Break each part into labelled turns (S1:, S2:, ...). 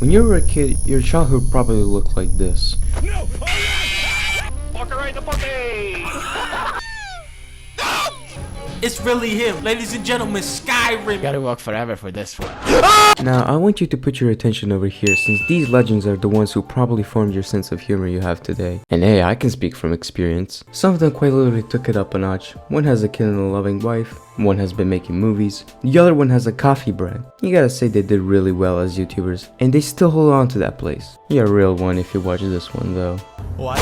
S1: When you were a kid, your childhood probably looked like this.
S2: No! Right, the puppy!
S3: It's really him, ladies and gentlemen, Skyrim.
S4: Gotta walk forever for this one.
S1: Now, I want you to put your attention over here, since these legends are the ones who probably formed your sense of humor you have today. And hey, I can speak from experience. Some of them quite literally took it up a notch. One has a kid and a loving wife, one has been making movies, the other one has a coffee brand. You gotta say they did really well as YouTubers, and they still hold on to that place. You're a real one if you watch this one though.
S3: What?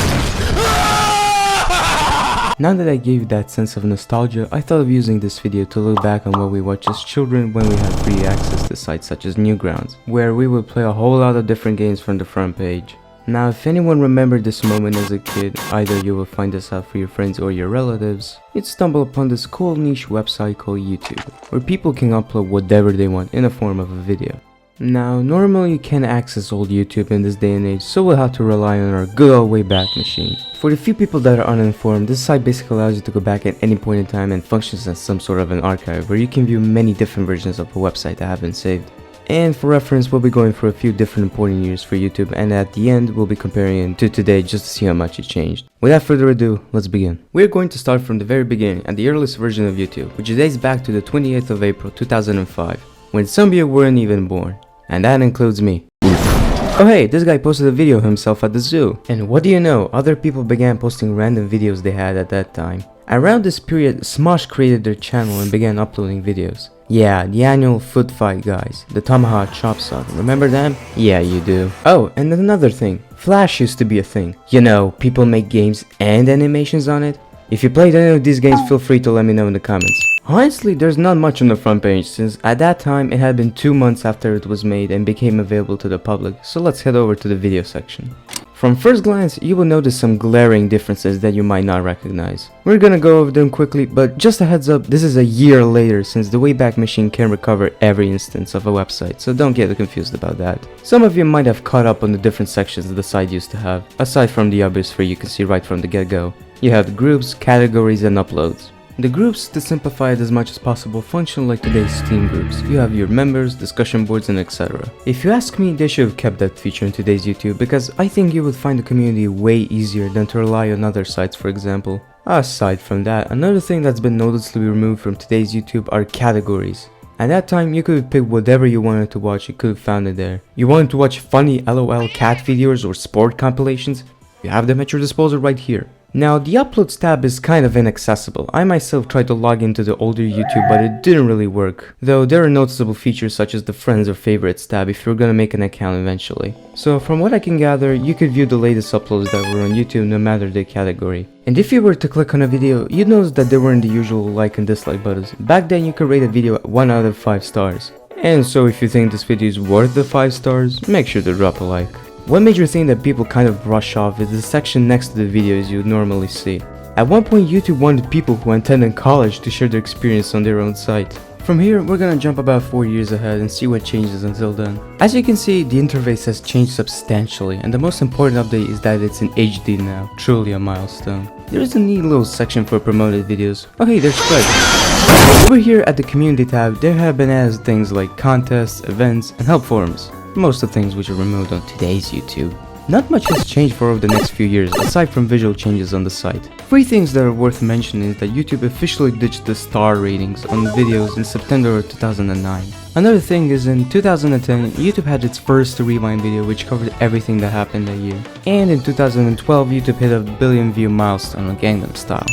S1: Now that I gave you that sense of nostalgia, I thought of using this video to look back on what we watched as children when we had free access to sites such as Newgrounds, where we would play a whole lot of different games from the front page. Now, if anyone remembered this moment as a kid, either you will find this out for your friends or your relatives, you'd stumble upon this cool niche website called YouTube, where people can upload whatever they want in the form of a video. Now, normally you can't access old YouTube in this day and age, so we'll have to rely on our good old Wayback machine. For the few people that are uninformed, this site basically allows you to go back at any point in time and functions as some sort of an archive where you can view many different versions of a website that have been saved. And for reference, we'll be going through a few different important years for YouTube, and at the end we'll be comparing it to today just to see how much it changed. Without further ado, let's begin. We're going to start from the very beginning at the earliest version of YouTube, which dates back to the 28th of April 2005, when some of you weren't even born. And that includes me. Oh hey, this guy posted a video of himself at the zoo. And what do you know, other people began posting random videos they had at that time. Around this period, Smosh created their channel and began uploading videos. Yeah, the annual foot fight guys, the Tomahawk Chop Suck, remember them? Yeah, you do. Oh, and another thing, Flash used to be a thing. You know, people make games and animations on it. If you played any of these games, feel free to let me know in the comments. Honestly, there's not much on the front page, since at that time it had been 2 months after it was made and became available to the public, so let's head over to the video section. From first glance, you will notice some glaring differences that you might not recognize. We're gonna go over them quickly, but just a heads up, this is a year later since the Wayback machine can recover every instance of a website, so don't get confused about that. Some of you might have caught up on the different sections that the site used to have, aside from the obvious three you can see right from the get-go. You have groups, categories, and uploads. The groups, to simplify it as much as possible, function like today's Steam groups. You have your members, discussion boards, and etc. If you ask me, they should have kept that feature in today's YouTube, because I think you would find the community way easier than to rely on other sites, for example. Aside from that, another thing that's been noticeably removed from today's YouTube are categories. At that time, you could pick whatever you wanted to watch, you could have found it there. You wanted to watch funny LOL cat videos or sport compilations? You have them at your disposal right here. Now, the uploads tab is kind of inaccessible. I myself tried to log into the older YouTube, but it didn't really work. Though there are noticeable features such as the friends or favorites tab if you're gonna make an account eventually. So from what I can gather, you could view the latest uploads that were on YouTube no matter the category. And if you were to click on a video, you'd notice that there weren't the usual like and dislike buttons. Back then you could rate a video at 1 out of 5 stars. And so if you think this video is worth the 5 stars, make sure to drop a like. One major thing that people kind of brush off is the section next to the videos you would normally see. At one point, YouTube wanted people who attended college to share their experience on their own site. From here, we're gonna jump about 4 years ahead and see what changes until then. As you can see, the interface has changed substantially, and the most important update is that it's in HD now, truly a milestone. There is a neat little section for promoted videos. Oh hey, there's Sprake. Over here at the community tab, there have been added things like contests, events, and help forums. Most of the things which are removed on today's YouTube. Not much has changed for over the next few years, aside from visual changes on the site. 3 things that are worth mentioning is that YouTube officially ditched the star ratings on the videos in September of 2009. Another thing is in 2010, YouTube had its first rewind video which covered everything that happened that year. And in 2012, YouTube hit a 1 billion view milestone on Gangnam Style.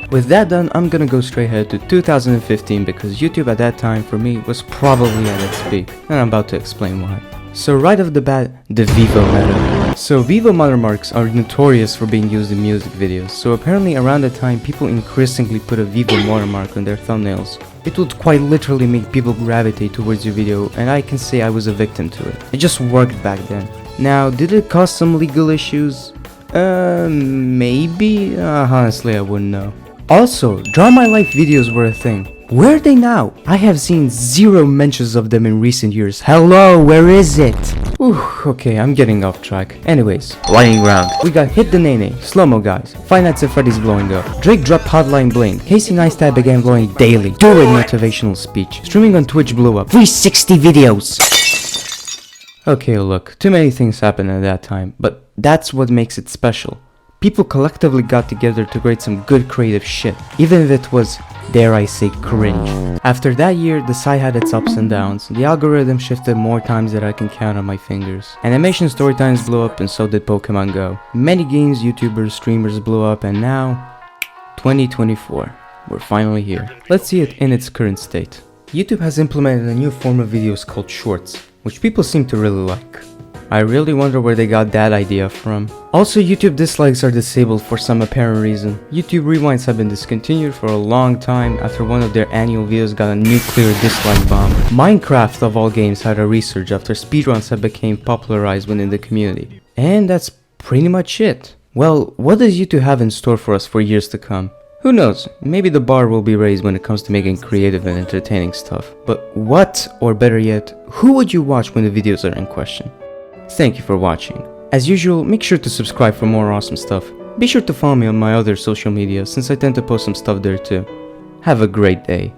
S1: With that done, I'm gonna go straight ahead to 2015 because YouTube at that time for me was probably at its peak, and I'm about to explain why. So right off the bat, the Vivo meta. So Vivo watermarks are notorious for being used in music videos, so apparently around that time people increasingly put a Vivo watermark on their thumbnails. It would quite literally make people gravitate towards your video, and I can say I was a victim to it. It just worked back then. Now, did it cause some legal issues? Maybe? Honestly I wouldn't know. Also, Draw My Life videos were a thing. Where are they now? I have seen 0 mentions of them in recent years. Hello, where is it? Okay, I'm getting off track. Anyways, lightning round. We got Hit the Nene, Slow-Mo Guys, Five Nights at Freddy's blowing up, Drake dropped Hotline Bling, Casey Neistat began blowing daily, Do It motivational speech, streaming on Twitch blew up, 360 videos. Okay, look, too many things happened at that time, but that's what makes it special. People collectively got together to create some good creative shit, even if it was, dare I say, cringe. After that year, the site had its ups and downs. The algorithm shifted more times than I can count on my fingers. Animation story times blew up and so did Pokemon Go. Many games, YouTubers, streamers blew up, and now, 2024. We're finally here. Let's see it in its current state. YouTube has implemented a new form of videos called Shorts, which people seem to really like. I really wonder where they got that idea from. Also, YouTube dislikes are disabled for some apparent reason. YouTube rewinds have been discontinued for a long time after one of their annual videos got a nuclear dislike bomb. Minecraft of all games had a resurge after speedruns have become popularized within the community. And that's pretty much it. Well, what does YouTube have in store for us for years to come? Who knows, maybe the bar will be raised when it comes to making creative and entertaining stuff. But what, or better yet, who would you watch when the videos are in question? Thank you for watching. As usual, make sure to subscribe for more awesome stuff. Be sure to follow me on my other social media since I tend to post some stuff there too. Have a great day.